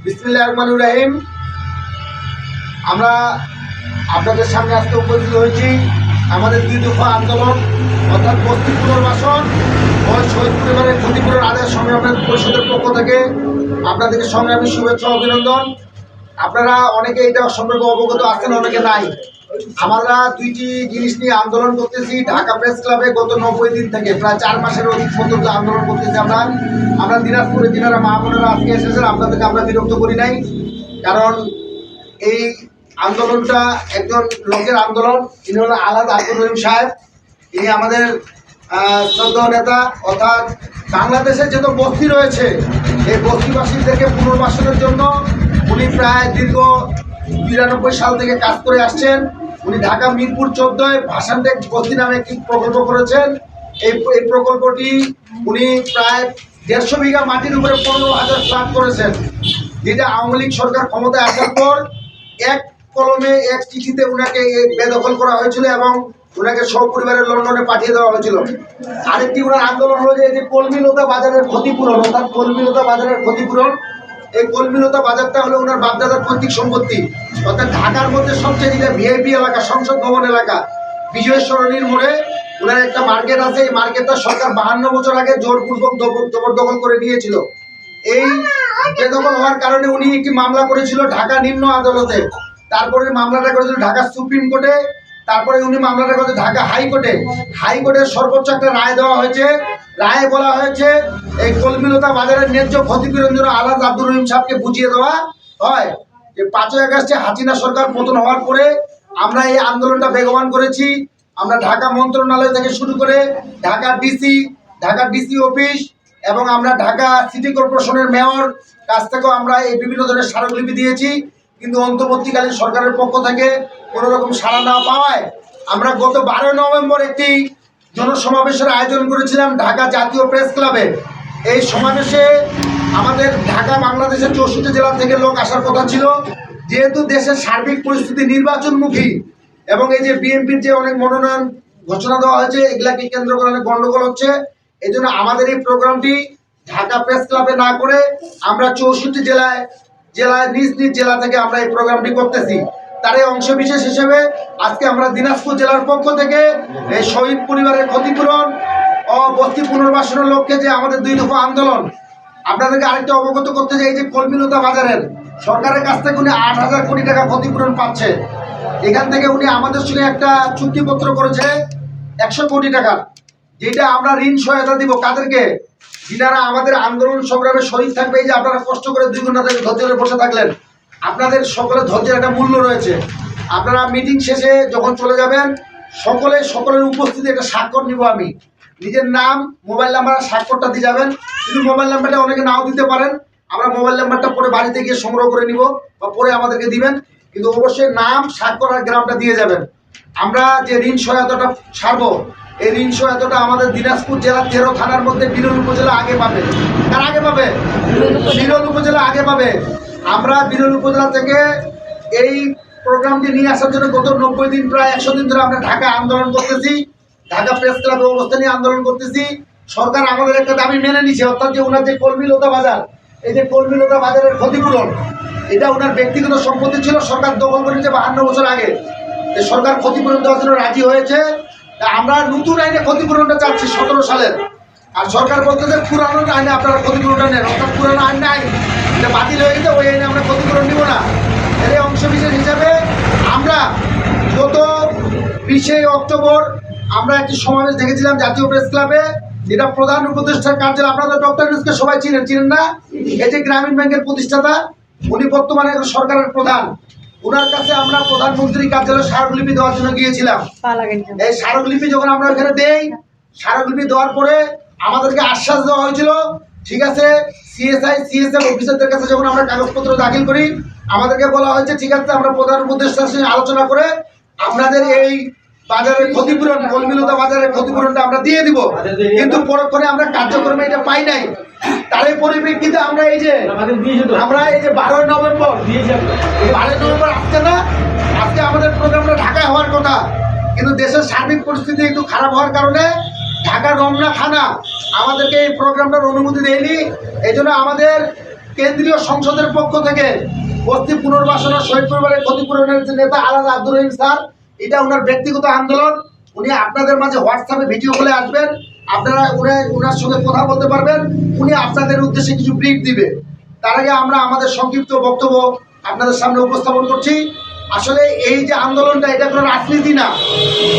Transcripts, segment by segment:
বিসমিল্লাহির রহমানির রহিম। আমরা আপনাদের সামনে আজকে উপস্থিত হয়েছি আমাদের 2 দফা আন্দোলন অর্থাৎ বস্তি পুনর্বাসন ও শহীদ পরিবারের ক্ষতিপূরণ আদায় সংগ্রাম পরিষদের পক্ষ থেকে আপনাদেরকে সংগ্রামী শুভেচ্ছা অভিনন্দন। আপনারা অনেকে এটা সম্পর্কে অবগত আছেন, অনেকে নাই। আমরা 2টি জিনিস নিয়ে আন্দোলন করতেছি ঢাকা প্রেস ক্লাবে গত 90 দিন থেকে, প্রায় 4 মাসের অধিক পর্যন্ত আন্দোলন করতেছি। আমরা দিনাজপুরে যিনারা মা বোনেরা আজকে এসেছেন, আপনাদেরকে আমরা বিরক্ত করি নাই, কারণ এই আন্দোলনটা একজন লোকের আন্দোলন। তিনি হলো আলাদ আব্দুর রহিম সাহেব। তিনি আমাদের শ্রদ্ধেয় নেতা, অর্থাৎ বাংলাদেশে যত বস্তি রয়েছে এই বস্তিবাসীদেরকে পুনর্বাসনের জন্য উনি প্রায় দীর্ঘ 92 সাল থেকে কাজ করে আসছেন। উনি ঢাকা মিরপুর 14 ভাসানটেক বস্তি নামে একটি প্রকল্প করেছেন। এই প্রকল্পটি উনি প্রায় 150 বিঘা মাটির উপরে 15,000 ফ্ল্যাট করেছেন, যেটা আওয়ামী লীগ সরকার ক্ষমতায় আসার পর এক কলমে এক চিঠিতে উনাকে বেদখল করা হয়েছিল এবং ওনাকে সপরিবারে লন্ডনে পাঠিয়ে দেওয়া হয়েছিল। আরেকটি ওনার আন্দোলন হলো যে কলমিলতা বাজারের ক্ষতিপূরণ, অর্থাৎ কলমিলতা বাজারের ক্ষতিপূরণ। এই কলমিলতা বাজারটা হলো ওনার বাপদাদার পৈতৃক সম্পত্তি, অর্থাৎ ঢাকার মধ্যে সবচেয়ে যেটা ভিআইপি এলাকা, সংসদ ভবন এলাকা, বিজয় সরণির মোড়ে ওনার একটা মার্কেট আছে। এই মার্কেটটা সরকার 52 বছর আগে জোরপূর্বক জবরদখল করে নিয়েছিল। এই বেদখল হওয়ার কারণে উনি একটি মামলা করেছিল ঢাকা নিম্ন আদালতে, তারপরে মামলাটা করেছিল ঢাকা সুপ্রিম কোর্টে, তারপরে উনি মামলাটা করেছে ঢাকা হাইকোর্টে। হাইকোর্টের সর্বোচ্চ একটা রায় দেওয়া হয়েছে। রায়ে বলা হয়েছে এই কলমিলতা বাজারের ন্যায্য ক্ষতিপূরণ জন্য আলাদ আব্দুর রহিম সাহেবকে বুঝিয়ে দেওয়া হয়। যে 5ই আগস্টে হাসিনা সরকার পতন হওয়ার পরে আমরা এই আন্দোলনটা বেগবান করেছি। আমরা ঢাকা মন্ত্রণালয় থেকে শুরু করে ঢাকা ডিসি অফিস এবং আমরা ঢাকা সিটি কর্পোরেশনের মেয়র কাছ থেকেও আমরা এই বিভিন্ন ধরনের স্মারকলিপি দিয়েছি, কিন্তু অন্তর্বর্তীকালীন সরকারের পক্ষ থেকে কোনো রকম সাড়া না পাওয়ায় আমরা গত 12 নভেম্বর একটি জনসমাবেশের আয়োজন করেছিলাম ঢাকা জাতীয় প্রেস ক্লাবে। এই সমাবেশে আমাদের ঢাকা বাংলাদেশের 64 জেলা থেকে লোক আসার কথা ছিল। যেহেতু দেশের সার্বিক পরিস্থিতি নির্বাচনমুখী এবং এই যে বিএনপির যে অনেক মনোনয়ন ঘোষণা দেওয়া হয়েছে, এগুলাকে কেন্দ্র করে অনেক গন্ডগোল হচ্ছে, এই জন্য আমাদের এই প্রোগ্রামটি ঢাকা প্রেস ক্লাবে না করে আমরা 64 জেলায় নিজ নিজ জেলা থেকে আমরা এই প্রোগ্রামটি করতেছি। তার এই অংশ বিশেষ হিসেবে আজকে আমরা দিনাজপুর জেলার পক্ষ থেকে এই শহীদ পরিবারের ক্ষতিপূরণ ও বস্তি পুনর্বাসনের লক্ষ্যে যে আমাদের 2 দফা আন্দোলন, আপনাদেরকে আরেকটা অবগত করতে চাই যে কলমিলতা বাজারের সরকারের কাছ থেকে উনি 8,000 কোটি টাকা ক্ষতিপূরণ পাচ্ছে। এখান থেকে উনি আমাদের সঙ্গে একটা চুক্তিপত্র করেছে 100 কোটি টাকার, যেটা আমরা ঋণ সহায়তা দিব কাদেরকে, যিনারা আমাদের আন্দোলন সংগ্রামে শরীক থাকবে। এই যে আপনারা কষ্ট করে 2 ঘন্টা ধরে ধৈর্য বসে থাকলেন, আপনাদের সকলের ধৈর্যের একটা মূল্য রয়েছে। আপনারা মিটিং শেষে যখন চলে যাবেন সকলের উপস্থিতি একটা স্বাক্ষর নিব আমি, নিজের নাম মোবাইল নাম্বার আর স্বাক্ষরটা দিয়ে যাবেন। কিন্তু মোবাইল নাম্বারটা অনেকে নাও দিতে পারেন, আমরা মোবাইল নাম্বারটা পরে বাড়িতে গিয়ে সংগ্রহ করে নিব বা পরে আমাদেরকে দিবেন, কিন্তু অবশ্যই নাম স্বাক্ষর আর গ্রামটা দিয়ে যাবেন। আমরা যে ঋণ সহায়তাটা ছাড়বো, এই ঋণ সহায়তাটা আমাদের দিনাজপুর জেলা 13 থানার মধ্যে বিরল উপজেলা আগে পাবে। কার আগে পাবে? বিরল উপজেলা আগে পাবে। আমরা বিরল উপজেলা থেকে এই প্রোগ্রামটি নিয়ে আসার জন্য গত 90 দিন, প্রায় 100 দিন ধরে আমরা ঢাকা আন্দোলন করতেছি, ঢাকা প্রেস ক্লাবে অবস্থা নিয়ে আন্দোলন করতেছি। সরকার আমাদের একটা দাবি মেনে নিছে, অর্থাৎ যে ওনার যে কলমিলতা বাজার, এই যে কলমিলতা বাজারের ক্ষতিপূরণ, এটা ওনার ব্যক্তিগত সম্পত্তি ছিল, সরকার দখল করেছে 52 বছর আগে। সরকার ক্ষতিপূরণ দেওয়ার জন্য রাজি হয়েছে। আমরা নতুন আইনে ক্ষতিপূরণটা চাচ্ছি 17 সালের, আর সরকার বলতেছে পুরানো আইনে আপনারা ক্ষতিপূরণটা নেন, অর্থাৎ পুরানো আইন নাই, এটা বাতিল হয়ে গেছে, ওই আইনে আমরা ক্ষতিপূরণ নিব না। এর অংশ বিশেষ হিসাবে আমরা গত 20 অক্টোবর আমরা একটি সমাবেশ দেখেছিলাম জাতীয় প্রেস ক্লাবে, যেটা প্রধান উপদেষ্টার কার্যালয়। আপনারা ডক্টর ইউনূসকে সবাই চিনেন না? এই যে গ্রামীণ ব্যাংকের প্রতিষ্ঠাতা, উনি বর্তমানে সরকারের প্রধান। ওনার কাছে আমরা প্রধানমন্ত্রী কার্যালয়ে স্মারকলিপি দেওয়ার জন্য গিয়েছিলাম। এই স্মারকলিপি যখন আমরা ওখানে দেই, স্মারকলিপি দেওয়ার পরে আমাদেরকে আশ্বাস দেওয়া হয়েছিল, ঠিক আছে। সিএসএম অফিসারদের কাছে যখন আমরা কাগজপত্র দাখিল করি, আমাদেরকে বলা হয়েছে ঠিক আছে, আমরা প্রধান উপদেষ্টার সঙ্গে আলোচনা করে আপনাদের এই বাজারের ক্ষতিপূরণ, কলমিলতা বাজারের ক্ষতিপূরণটা আমরা দিয়ে দিব। কিন্তু পরক্ষণে আমরা কার্যক্রমে এটা পাই নাই। তার পরিপ্রেক্ষিতে আমরা এই যে 12 নভেম্বর আজকে আমাদের প্রোগ্রামটা ঢাকায় হওয়ার কথা, কিন্তু দেশের সার্বিক পরিস্থিতি একটু খারাপ হওয়ার কারণে ঢাকা রমনা থানা আমাদেরকে এই প্রোগ্রামটার অনুমতি দেয়নি। এই জন্য আমাদের কেন্দ্রীয় সংসদের পক্ষ থেকে বস্তি পুনর্বাসন ও শহীদ পরিবারের ক্ষতিপূরণের যে নেতা আলাদা আব্দুর রহিম স্যার, এটা ওনার ব্যক্তিগত আন্দোলন। উনি আপনাদের মাঝে হোয়াটসঅ্যাপে ভিডিও কলে আসবেন, আপনারা ওনার সঙ্গে কথা বলতে পারবেন, উনি আপনাদের উদ্দেশ্যে কিছু ব্রিফ দিবে। তার আগে আমরা আমাদের সংক্ষিপ্ত বক্তব্য আপনাদের সামনে উপস্থাপন করছি। আসলে এই যে আন্দোলনটা, এটা কোনো রাজনীতি না,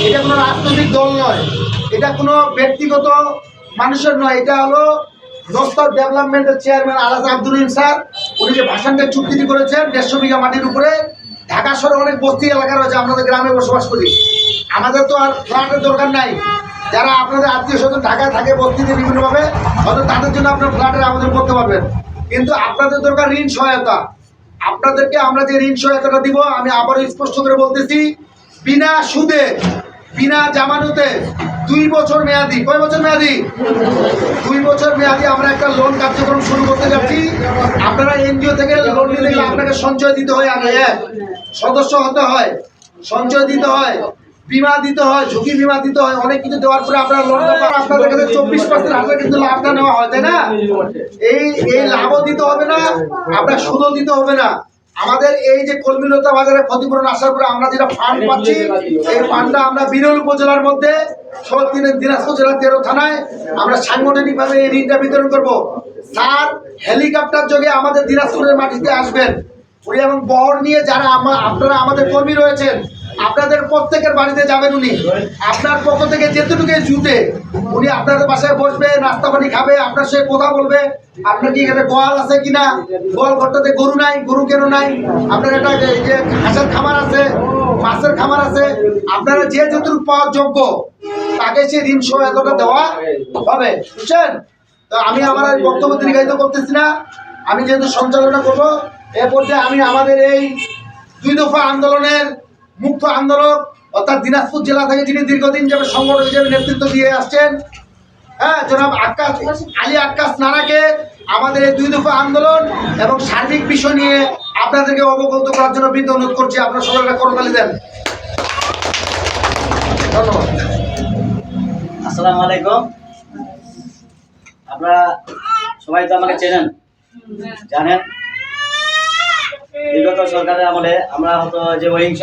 এটা কোনো রাজনৈতিক দল নয়, এটা কোনো ব্যক্তিগত মানুষের নয়, এটা হলো নস্তর ডেভেলপমেন্টের চেয়ারম্যান আলাদা আব্দুর রহিম স্যার। উনি যে ভাষণটা চুক্তি করেছেন 150 বিঘা মাটির উপরে, ঢাকা শহরে অনেক বস্তি এলাকা রয়েছে, আমাদের গ্রামে বসবাস করি, আমাদের তো আর ফ্ল্যাটের দরকার নাই। যারা আপনাদের আত্মীয় স্বজন ঢাকায় থাকে বস্তিতে বিভিন্নভাবে, হয়তো তাদের জন্য আপনার ফ্ল্যাটের আবেদন করতে পারবেন। কিন্তু আপনাদের দরকার ঋণ সহায়তা। আপনাদেরকে আমরা যে ঋণ সহায়তাটা দিব, আমি আবারও স্পষ্ট করে বলতেছি, বিনা সুদে বিনা জামানতে 2 বছর মেয়াদি। কয় বছর মেয়াদি? 2 বছর মেয়াদি আমরা একটা লোন কার্যক্রম শুরু করতে যাচ্ছি। আপনারা এনজিও থেকে লোন নিতে গেলে আপনাকে সঞ্চয় দিতে হয়, আগে সদস্য হতে হয়, সঞ্চয় দিতে হয়, বিমা দিতে হয়, ঝুঁকি বিমা দিতে হয়, অনেক কিছু দেওয়ার পরে আপনারা লোনটা পান। আপনাদের কাছে 24% হাজার কিন্তু লাভটা নেওয়া হয়, তাই না? এই লাভও দিতে হবে না, আপনার সুদও দিতে হবে না। আমাদের এই যে কলমিলতা বাজারে ক্ষতিপূরণ আসার পরে আমরা যেটা ফান্ড পাচ্ছি, এই ফান্ডটা আমরা বিরল উপজেলার মধ্যে দিনাজপুর জেলার 13 থানায় আমরা সাংগঠনিকভাবে এই ঋণটা বিতরণ করব। স্যার হেলিকপ্টার যোগে আমাদের দিনাজপুরের মাটিতে আসবেন, উনি এবং বহর নিয়ে যারা আপনারা আমাদের কর্মী রয়েছেন, আপনাদের প্রত্যেকের বাড়িতে যাবেন। উনি আপনার পক্ষ থেকে যেটুকু জুটে উনি আপনাদের বাসায় বসবে, নাস্তা পানি খাবে, আপনার সঙ্গে কথা বলবে। আপনার কি এখানে গোয়াল আছে কিনা, গোয়াল ঘরটাতে গরু নাই, গরু কেন নাই, আপনার একটা যে হাঁসের খামার আছে, মাছের খামার আছে, আপনারা যে যতটুকু পাওয়ার যোগ্য তাকে সে ঋণ সহায়তাটা দেওয়া হবে, বুঝছেন? তো আমি আমার বক্তব্য দীর্ঘায়িত করতেছি না, আমি যেহেতু সঞ্চালনা করবো, এ পর্যায়ে আমি আমাদের এই 2 দফা আন্দোলনের মুখ্য আন্দোলক অর্থাৎ দিনাজপুর জেলা থেকে যিনি দীর্ঘদিন যাবে সংগঠক হিসেবে নেতৃত্ব দিয়ে আসছেন, জনাব আলী আক্কাস নানাকে আমাদের এই 2 দফা আন্দোলন এবং সার্বিক বিষয় নিয়ে আপনাদেরকে অবগত করার জন্য বিনীত অনুরোধ করছি। আপনারা সবাই একটা করতালি দেন। ধন্যবাদ। আসসালামু আলাইকুম। আপনারা সবাই তো আমাকে চেনেন, জানেন বিগত সরকারের আমলে আমরা হয়তো যে অহিংস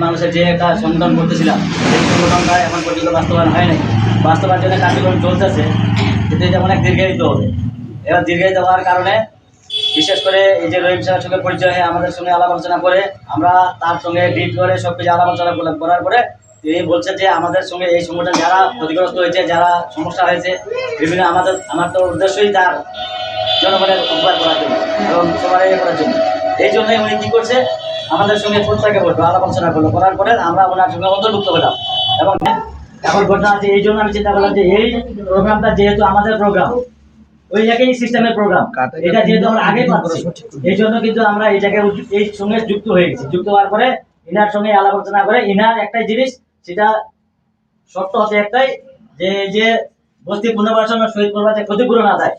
মানুষের যে একটা সংগঠন করতেছিলাম, সেই সংগঠনটা এখন পর্যন্ত বাস্তবায়ন হয় নাই। বাস্তবায়নের জন্য কার্যক্রম চলতেছে, কিন্তু এটা অনেক দীর্ঘায়িত হবে। এবার দীর্ঘায়িত হওয়ার কারণে বিশেষ করে এই যে রহিম সাহেবের সঙ্গে পরিচয় হয়ে আমাদের সঙ্গে আলাপ আলোচনা করে, আমরা তার সঙ্গে ডিট করে সব কিছু আলাপ আলোচনা করার পরে তিনি বলছেন যে আমাদের সঙ্গে এই সংগঠন যারা ক্ষতিগ্রস্ত হয়েছে, যারা সমস্যা হয়েছে বিভিন্ন, আমার তো উদ্দেশ্যই তার জনগণের উপকার করার জন্য এবং সবার করার জন্য। এই জন্যই উনি কী করছে, আমাদের সঙ্গে প্রত্যেকে বলবো আলাপ আলোচনা করলো, করার পরে আমরা ওনার সঙ্গে অন্তর্ভুক্ত হলাম। এবং এখন ঘটনা আছে, এই জন্য আমি চিন্তা করলাম যে এই প্রোগ্রামটা যেহেতু আমাদের প্রোগ্রাম, ওই একই সিস্টেমের প্রোগ্রাম, এটা যেহেতু আমরা আগে পাচ্ছি, এই জন্য কিন্তু আমরা এই জায়গায় এই সঙ্গে যুক্ত হয়ে গেছি। যুক্ত হওয়ার পরে ইনার সঙ্গে আলাপ আলোচনা করে ইনার একটাই জিনিস, সেটা শর্ত হচ্ছে একটাই, যে বস্তি পুনর্বাসন শহীদ পরিবার ক্ষতিপূরণ আদায়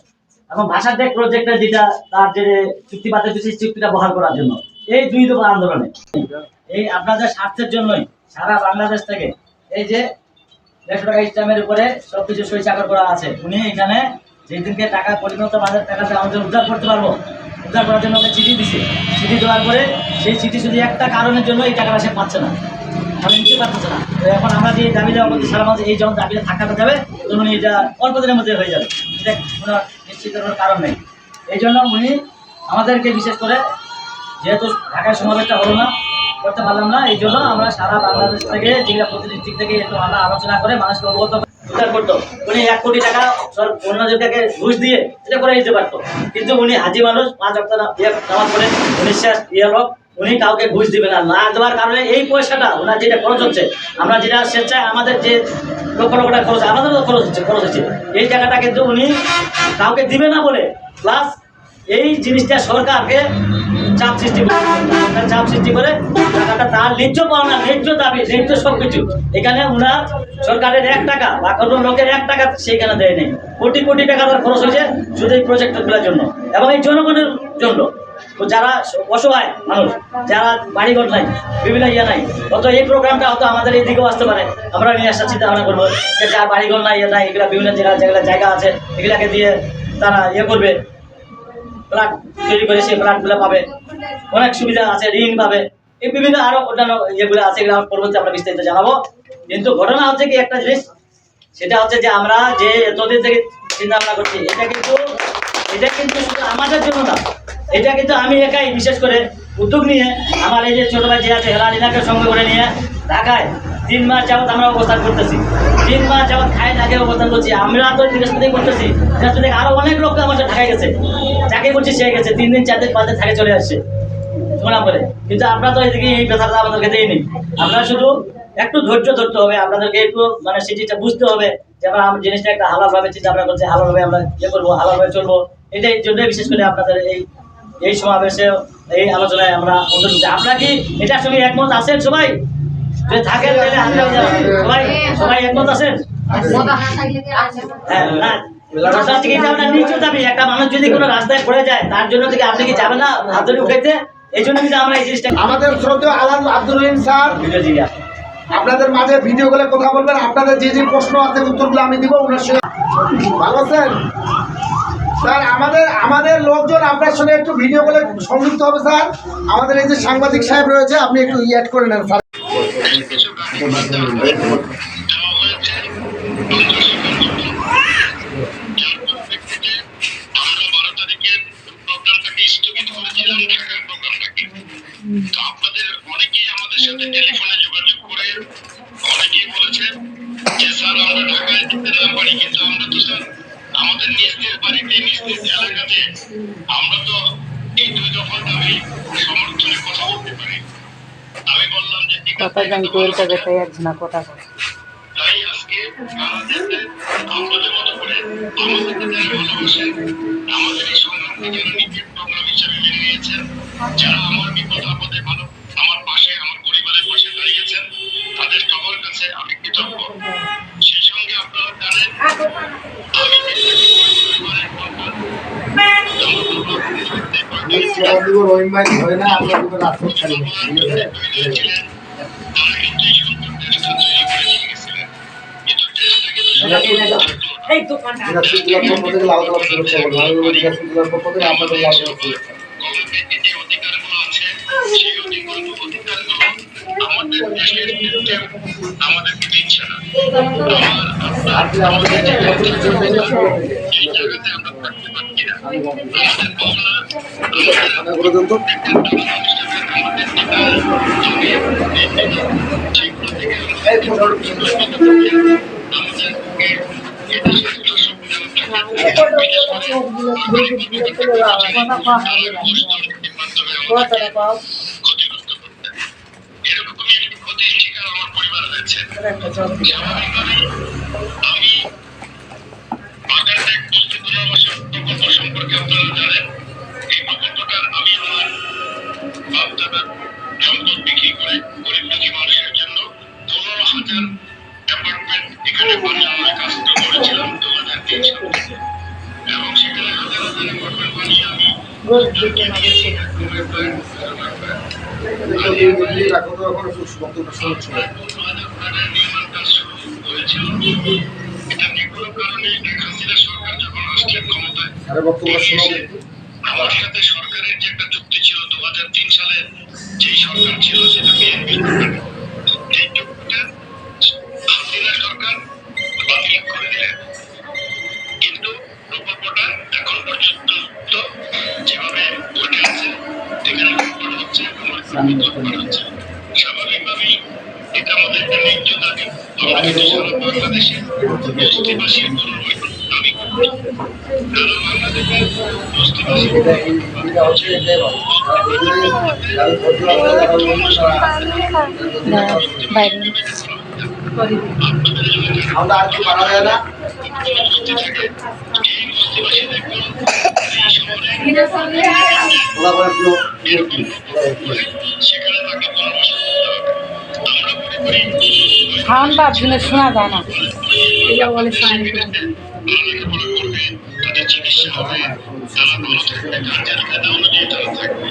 এবং ভাষার দেখ প্রজেক্টটা যেটা তার যে চুক্তিপাতের বিশেষ চুক্তিটা বহাল করার জন্য এই 2 দফা আন্দোলনে এই আপনাদের স্বার্থের জন্যই সারা বাংলাদেশ থেকে এই যে 150 টাকা স্ট্যাম্পের উপরে সবকিছু সই স্বাক্ষর করা আছে। উনি এখানে যেদিনকে টাকা পরিণত বাজার টাকাতে আমাদের উদ্ধার করতে পারবো, উদ্ধার করার জন্য ওকে চিঠি দিছে। চিঠি দেওয়ার পরে সেই চিঠি শুধু একটা কারণের জন্য এই টাকাটা সে পাচ্ছে না, আমি নিতে পারতেছে না। এখন আমরা যে দাবি দেওয়া করছি সারা মাঝে এই যখন দাবিটা থাকাতে যাবে তখন এটা অল্প দিনের মধ্যে হয়ে যাবে, এটা কোনো নিশ্চিত করার কারণ নেই। এই জন্য উনি আমাদেরকে বিশেষ করে, যেহেতু ঢাকায় সমাবেশটা হলো না, করতে পারলাম না, এই জন্য আমরা সারা বাংলাদেশ থেকে যেগুলো প্রতি ডিস্ট্রিক্ট থেকে একটু আমরা আলোচনা করে মানুষকে অবগত উদ্ধার করতো। উনি 1 কোটি টাকা অন্যদেরকে ঘুষ দিয়ে এটা করে দিতে পারতো, কিন্তু উনি হাজি মানুষ, 5 ওয়াক্ত নামাজ পড়ে, উনি শেষ লোক, উনি কাউকে ঘুষ দিবে না। না দেওয়ার কারণে এই পয়সাটা ওনার যেটা খরচ হচ্ছে, আমরা যেটা স্বেচ্ছায় আমাদের যে লক্ষ লক্ষ টাকা খরচ, আমাদেরও খরচ হচ্ছে, এই টাকাটা কিন্তু উনি কাউকে দিবে না বলে, প্লাস এই জিনিসটা সরকারকে চাপ সৃষ্টি করে টাকাটা তার ন্যায্য পাওনা, ন্যায্য দাবি, ন্যায্য সব কিছু এখানে ওনার সরকারের 1 টাকা বা কোনো লোকের 1 টাকা সেইখানে দেয় নেই। কোটি কোটি টাকা তার খরচ হয়েছে শুধু এই প্রজেক্টগুলোর জন্য এবং এই জনগণের জন্য। যারা অসহায় মানুষ, যারা বাড়িঘর নাই, বিভিন্ন নাই, অত এই প্রোগ্রামটা হয়তো আমাদের এইদিকেও আসতে পারে। আমরা নিয়ে আসার চিন্তা ভাবনা করবো যে যার বাড়িঘর নাই, নাই, এগুলা বিভিন্ন যেগুলো জায়গা আছে এগুলাকে দিয়ে তারা করবে। ফ্ল্যাট তৈরি করে সেই ফ্ল্যাটগুলো পাবে, অনেক সুবিধা আছে, ঋণ পাবে, এই বিভিন্ন আরো অন্যান্য যেগুলো আছে এগুলো পরবর্তী আমরা বিস্তারিত জানাবো। কিন্তু ঘটনা হচ্ছে কি একটা জিনিস, সেটা হচ্ছে যে আমরা যে এতদিন থেকে চিন্তা ভাবনা করছি, এটা কিন্তু শুধু আমাদের জন্য না, এটা কিন্তু আমি একাই বিশেষ করে উদ্যোগ নিয়ে আমার এই যে ছোট ভাই যে আছে হেলালিনাকে সঙ্গে করে নিয়ে ঢাকায় 3 মাস যাবৎ আমরা অবস্থান করতেছি, 3 মাস যাবৎ খাই আগে অবস্থান করছি। আমরা তো বৃহস্পতি করতেছি, বৃহস্পতি আরো অনেক লোক আমাদের ঢাকায় গেছে, যাকে বলছি সে গেছে 3 দিন 4 দিন 5 দিন থাকে চলে আসছে শোনা করে। কিন্তু আমরা তো এদিকে এই ব্যথাটা আমাদেরকে দেয়নি। আমরা শুধু একটু ধৈর্য ধরতে হবে, আপনাদেরকে একটু মানে সেটা বুঝতে হবে যে আমরা জিনিসটা একটা হালাল ভাবে চিন্তা ভাবনা করছি, হালাল ভাবে আমরা ইয়ে করবো, হালাল ভাবে চলবো। এটাই জন্য বিশেষ করে আপনাদের এই সমাবেশে এই আলোচনায় আমরা অন্তর্ভুক্ত। আপনারা কি এটার সঙ্গে একমত আছেন সবাই? যদি থাকেন তাহলে হাত উঠান। সবাই সবাই একমত আছেন? হ্যাঁ, না কথা হচ্ছে কি, এটা আপনার নিচু দাবি। একটা মানুষ যদি কোনো রাস্তায় পড়ে যায় তার জন্য থেকে আপনি কি যাবেন না হাত ধরে উঠাইতে? এই জন্য কিন্তু আমরা এই জিনিসটা আমাদের শ্রদ্ধেয় আলাল আব্দুল রহিম স্যার ভিডিও দিই। আপনাদের মাঝে ভিডিও করে কথা বলবেন, আপনাদের যে যে প্রশ্ন আছে উত্তরগুলো আমি দিব ওনার সঙ্গে। ভালো আছেন স্যার? আমাদের লোকজন আপনার সঙ্গে একটু ভিডিও করে সংযুক্ত হবে স্যার। আমাদের এই যে সাংবাদিক সাহেব রয়েছে, আপনি একটু অ্যাড করে নেন স্যার। আপনাদের অনেকেই আমাদের সাথে টেলিফোনে যোগাযোগ করে অনেকেই বলেছেন যে স্যার আমরা ঢাকায় ঢুকতে না পারি, কিন্তু আমরা তো স্যার আমাদের নিজেদের বাড়িতে নিজেদের এলাকাতে আমরা তো এই 2 দফার দাবি সমর্থনে কথা বলতে পারি। আমি বললাম যে ঠিক আছে, তাই আজকে আপনাদের মতো করে আমাদেরকে যারা ভালোবাসেন, আমাদের এই সংগ্রামকে যারা নিজের প্রোগ্রাম হিসাবে মেনে নিয়েছেন, যারা আমার বিপদ আপদে ভালো আমার পাশে আমার পরিবারের পাশে দাঁড়িয়েছেন, তাদের সবার কাছে আমি কৃতজ্ঞ। সেই সঙ্গে আপনারা জানেন আমি পরিবারের রহিম ভাই ধরে না, আমরা কিন্তু রাস্তা ছাড়ি না। তারা কিন্তু এই সুন্দর দেশটা তৈরি করে নিয়ে গেছিলেন, কিন্তু দেশটা কিন্তু গভর্নমেন্টের যে অধিকারগুলো আছে সেই অধিকারগুলো আমাদের দেশের কেউ আমাদেরকে দিচ্ছে না। এই জায়গাতে আমরা থাকতে পারছি না। আমাদের ভাবনা আমাদের সেগুলো থেকে ক্ষতিগ্রস্ত করতে এরকমই একটি ক্ষতির শিকার আমার পরিবার হয়েছে। স্বাভাবিকভাবেই আমি বাগেরহাট বস্তি পুনর্বাসন প্রকল্প সম্পর্কে আপনারা জানেন। এই প্রকল্পটা আমি আমার বাপ দাদার সম্পদ বিক্রি করে গরিব দুঃখী মানুষের জন্য 15,000 অ্যাপার্টমেন্ট এখানে বানানোর কাজ করেছিলাম 2003 সালে, এবং সেখানে হাজার হাজার অ্যাপার্টমেন্ট বানিয়ে আমি নির্মাণ কাজ শুরু হয়েছিল। এটা যেগুলো কারণে শেখ হাসিনা সরকার যখন আসলেন ক্ষমতায়, আমার সাথে সরকারের যে একটা চুক্তি ছিল 2003 সালে, যেই সরকার ছিল সেটা বিএনপি সরকার, এই চুক্তিটা হাসিনা সরকার বাতিল করে দিলেন। কিন্তু প্রকল্পটা এখন পর্যন্ত যেভাবে পড়ে আছে, এখানে লুটপাট হচ্ছে, লুটপাট হচ্ছে। স্বাভাবিকভাবেই এটা আমাদের একটা ন্যায্য দাবি। আমরা কিন্তু সারা বাংলাদেশে বস্তিবাসীর দাবি করছি। সারা বাংলাদেশের বস্তিবাসী আমরা আর কি বাড়া যায় না। খাওয়ান বা দিনে শোনা যায় না। তাদের চিকিৎসা হবে, তারা ভালো থাকবে, তার জায়গা অনুযায়ী তারা থাকবে।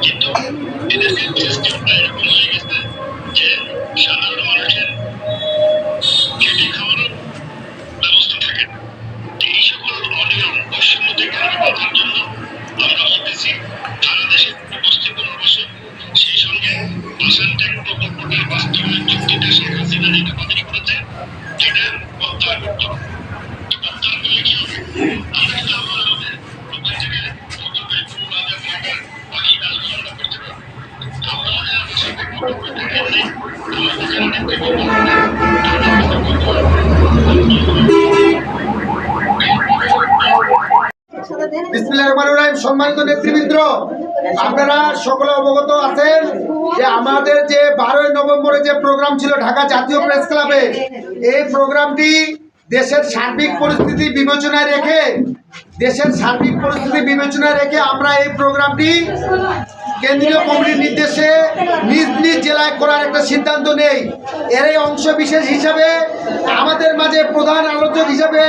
কিন্তু এদেশের সিস্টেমটা এরকম হয়ে গেছে যে সাধারণ মানুষের খেটে খাওয়ানোর ব্যবস্থা থাকে না। এই সকল অনিয়ম বৈষম্য থেকে বাঁধার জন্য আমি বিসমিল্লাহির রহমানির রহিম। সম্মানিত নেতৃবৃন্দ, আপনারা সকলে অবগত আছেন যে আমাদের যে 12ই নভেম্বরে যে প্রোগ্রাম ছিল ঢাকা জাতীয় প্রেস ক্লাবে, এই প্রোগ্রামটি দেশের সার্বিক পরিস্থিতি বিবেচনায় রেখে আমরা এই প্রোগ্রামটি কেন্দ্রীয় কমিটির নির্দেশে নিজ নিজ জেলায় করার একটা সিদ্ধান্ত নেই। এর এই অংশ বিশেষ হিসাবে আমাদের মাঝে প্রধান আলোচক হিসাবে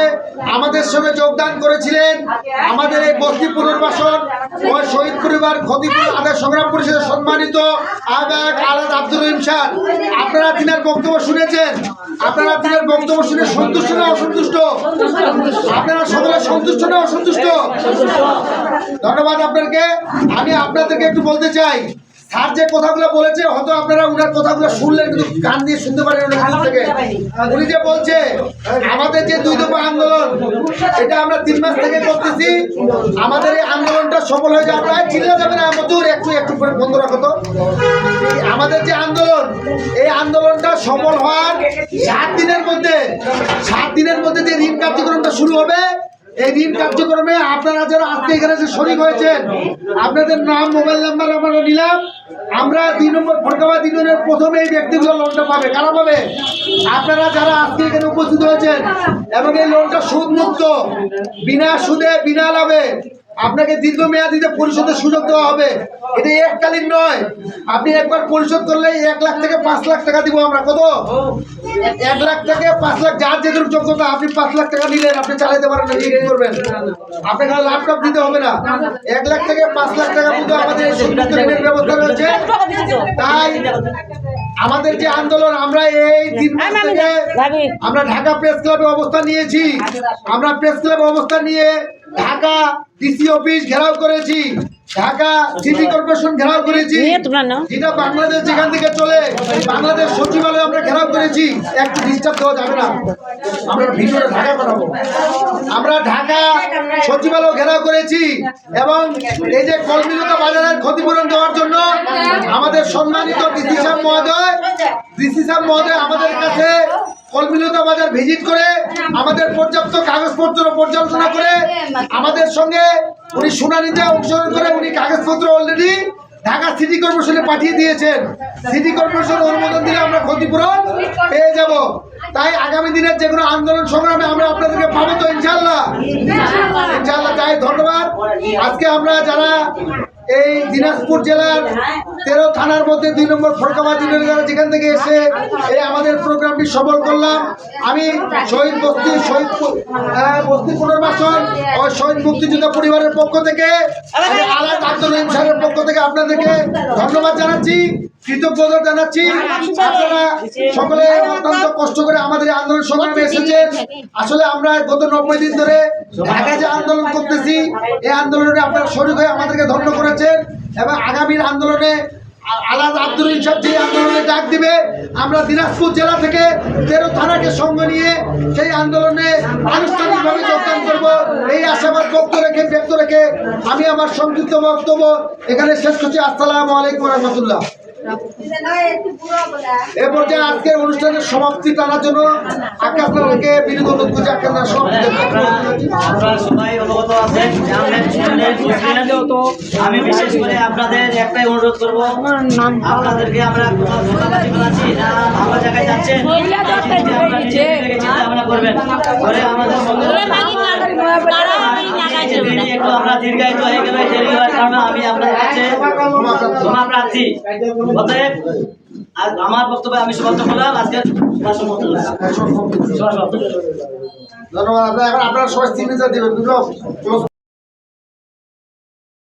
আমাদের সঙ্গে যোগদান করেছিলেন আমাদের এই বস্তি পুনর্বাসন ও শহীদ পরিবার ক্ষতিপূরণ আদায় সংগ্রাম পরিষদের সম্মানিত আহ্বায়ক আলাদ আব্দুর রহিম স্যার। আপনারা তিনার বক্তব্য শুনেছেন, আপনারা তিনার বক্তব্য শুনে সন্তুষ্ট না অসন্তুষ্ট? আপনারা সকলে সন্তুষ্ট না অসন্তুষ্ট? ধন্যবাদ আপনাকে। আমি আপনাদেরকে একটু বলতে চাই, স্যার যে কথাগুলো বলেছে হয়তো আপনারা উনার কথাগুলো শুনলেন, কিন্তু কান দিয়ে শুনতে পারেন ওনার কাছ থেকে। উনি যে বলছে আমাদের যে 2 দফা আন্দোলন, এটা আমরা 3 মাস থেকে করতেছি। আমাদের এই আন্দোলনটা সফল হয়ে যাবে, প্রায় চিল্লা যাবে না মজুর, একটু করে বন্ধ রাখো তো। আমাদের যে আন্দোলন, এই আন্দোলনটা সফল হওয়ার 7 দিনের মধ্যে যে ঋণ কার্যক্রমটা শুরু হবে, এই ঋণ কার্যক্রমে আপনারা যারা আজকে এখানে যে শরীক হয়েছেন, আপনাদের নাম মোবাইল নাম্বার আমরা নিলাম। আমরা 2 নম্বর ফরকাবাদ ইউনিয়নের প্রথমে এই ব্যক্তিগুলো লোনটা পাবে। কারা পাবে? আপনারা যারা আজকে এখানে উপস্থিত হয়েছেন, এবং এই লোনটা সুদ মুক্ত, বিনা সুদে বিনা লাভে আপনাকে দীর্ঘমেয়াদীতে পরিশোধের সুযোগ দেওয়া হবে। এটা এককালীন নয়, আপনি একবার পরিশোধ করলে 1 লাখ থেকে 5 লাখ টাকা দিব আমরা। কত? 1 লাখ থেকে 5 লাখ, যার যেটুকু যোগ্যতা। আপনি 5 লাখ টাকা নিলেন, আপনি চালাতে পারেন না, কি করবেন? আপনাকে ল্যাপটপ দিতে হবে না। 1 লাখ থেকে 5 লাখ টাকা মতো আমাদের ঋণের ব্যবস্থা রয়েছে। তাই আমাদের যে আন্দোলন, আমরা এই 3 মাস থেকে আমরা ঢাকা প্রেস ক্লাবে অবস্থান নিয়েছি। আমরা প্রেস ক্লাবে অবস্থান নিয়ে ঢাকা ডিসি অফিস ঘেরাও করেছি, ঢাকা সিটি কর্পোরেশন ঘেরাও করেছি, যেটা বাংলাদেশ যেখান থেকে চলে বাংলাদেশ সচিবালয় আমরা ঘেরাও করেছি। একটু ডিস্টার্ব দেওয়া যাবে না, আমরা ভিডিওটা ঢাকা বানাবো। আমরা ঢাকা সচিবালয় ঘেরাও করেছি, এবং এই যে কলমিলতা বাজারের ক্ষতিপূরণ দেওয়ার জন্য আমাদের সম্মানিত ডিসি সাহেব মহোদয় আমাদের কাছে কলমিলতা বাজার ভিজিট করে আমাদের পর্যাপ্ত কাগজপত্র পর্যালোচনা করে আমাদের সঙ্গে উনি শুনানিতে অংশগ্রহণ করে উনি কাগজপত্র অলরেডি ঢাকা সিটি কর্পোরেশনে পাঠিয়ে দিয়েছেন। সিটি কর্পোরেশন অনুমোদন দিলে আমরা ক্ষতিপূরণ পেয়ে যাব। তাই আগামী দিনের যে কোনো আন্দোলন সংগ্রামে আমরা আপনাদেরকে পাবো তো ইনশাআল্লাহ। তাই ধন্যবাদ। আজকে আমরা যারা এই দিনাজপুর জেলার 13 থানার মধ্যে 2 নম্বর ফরকাবাদ ইউনিয়নের যারা যেখান থেকে এসে এই আমাদের প্রোগ্রামটি সফল করলাম, আমি শহীদ বস্তি পুনর্বাসন ও শহীদ মুক্তিযোদ্ধা পরিবারের পক্ষ থেকে, আমি আলাদ আব্দুর রহিম স্যারের পক্ষ থেকে আপনাদেরকে ধন্যবাদ জানাচ্ছি, কৃতজ্ঞতা জানাচ্ছি। আপনারা সকলে অত্যন্ত কষ্ট করে আমাদের এই আন্দোলন সংগ্রামে এসেছেন। আসলে আমরা গত 90 দিন ধরে ঢাকা যে আন্দোলন করতেছি, এই আন্দোলনে আপনারা শরীক হয়ে আমাদেরকে ধন্য করেছেন, এবং আগামীর আন্দোলনে আলাদ আব্দুর রহিম সাহেব যে আন্দোলনে ডাক দিবে, আমরা দিনাজপুর জেলা থেকে 13 থানাকে সঙ্গে নিয়ে সেই আন্দোলনে আনুষ্ঠানিকভাবে যোগদান করব। এই আশাবাদ ব্যক্ত রেখে আমি আমার সংক্ষিপ্ত বক্তব্য এখানে শেষ করছি। আসসালামু আলাইকুম রহমতুল্লাহ। এ পর্যায়ে আজকের অনুষ্ঠানের সমাপ্তি টানার জন্য আপনাদেরকে বিনীত অনুরোধ করছি। আপনারা সবাই অবগত আছেন, আমি বিশেষ করে আপনাদের একটাই অনুরোধ করবো, আপনাদেরকে আমরা ভালো জায়গায় যাচ্ছেন চিন্তা ভাবনা করবেন, করে আমাদের একটু আমরা দীর্ঘায়িত হয়ে গেলে দেরি হওয়ার কারণে আমি আপনাদের কাছে ক্ষমা প্রার্থী। অতএব আমার বক্তব্যে আমি সমাপ্ত করলাম। আজকে ধন্যবাদ। আপনারা সবাই সিগনেচার দিবেন।